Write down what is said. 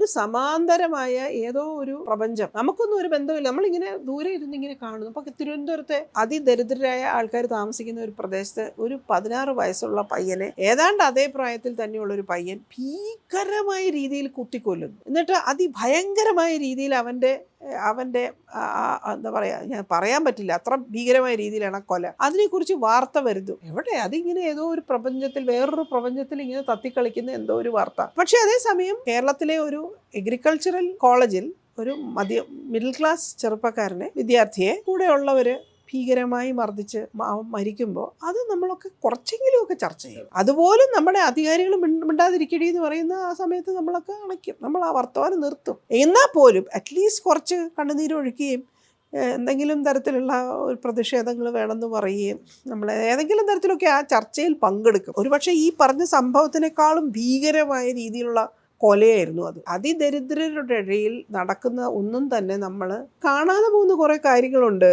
ഒരു സമാന്തരമായ ഏതോ ഒരു പ്രപഞ്ചം. നമുക്കൊന്നും ഒരു ബന്ധമില്ല. നമ്മളിങ്ങനെ ദൂരെ ഇരുന്ന് ഇങ്ങനെ കാണുന്നു. അപ്പൊ തിരുവനന്തപുരത്തെ അതിദരിദ്രരായ ആൾക്കാർ താമസിക്കുന്ന ഒരു പ്രദേശത്ത് ഒരു 16 വയസ്സുള്ള പയ്യനെ, ഏതാണ്ട് അതേ പ്രായത്തിൽ തന്നെയുള്ള ഒരു പയ്യൻ ഭീകരമായ രീതിയിൽ കുത്തിക്കൊല്ലുന്നു. എന്നിട്ട് അതിഭയങ്കരമായ രീതിയിൽ അവന്റെ എന്താ പറയാ, ഞാൻ പറയാൻ പറ്റില്ല, അത്ര ഭീകരമായ രീതിയിലാണ് ആ കൊല. അതിനെക്കുറിച്ച് വാർത്ത വരുന്നു. എവിടെ അതിങ്ങനെ ഏതോ ഒരു പ്രപഞ്ചത്തിൽ, വേറൊരു പ്രപഞ്ചത്തിൽ ഇങ്ങനെ തത്തിക്കളിക്കുന്ന എന്തോ ഒരു വാർത്ത. പക്ഷെ അതേസമയം കേരളത്തിലെ ഒരു എഗ്രികൾച്ചറൽ കോളേജിൽ ഒരു മിഡിൽ ക്ലാസ് ചെറുപ്പക്കാരനെ, വിദ്യാർത്ഥിയെ, കൂടെയുള്ളവര് ഭീകരമായി മർദ്ദിച്ച് മരിക്കുമ്പോൾ അത് നമ്മളൊക്കെ കുറച്ചെങ്കിലുമൊക്കെ ചർച്ച ചെയ്യും. അതുപോലും നമ്മുടെ അധികാരികൾ മിണ്ടാതിരിക്കടി എന്ന് പറയുന്ന ആ സമയത്ത് നമ്മളൊക്കെ അണയ്ക്കും, നമ്മൾ ആ വർത്തമാനം നിർത്തും. എന്നാൽ പോലും അറ്റ്ലീസ്റ്റ് കുറച്ച് കണ്ണുനീരൊഴുക്കുകയും എന്തെങ്കിലും തരത്തിലുള്ള ഒരു പ്രതിഷേധങ്ങൾ വേണമെന്ന് പറയുകയും നമ്മൾ ഏതെങ്കിലും തരത്തിലൊക്കെ ആ ചർച്ചയിൽ പങ്കെടുക്കും. ഒരുപക്ഷെ ഈ പറഞ്ഞ സംഭവത്തിനേക്കാളും ഭീകരമായ രീതിയിലുള്ള കൊലയായിരുന്നു അത്. അതിദരിദ്രരുടെ ഇടയിൽ നടക്കുന്ന ഒന്നും തന്നെ നമ്മൾ കാണാതെ പോകുന്ന കുറേ കാര്യങ്ങളുണ്ട്.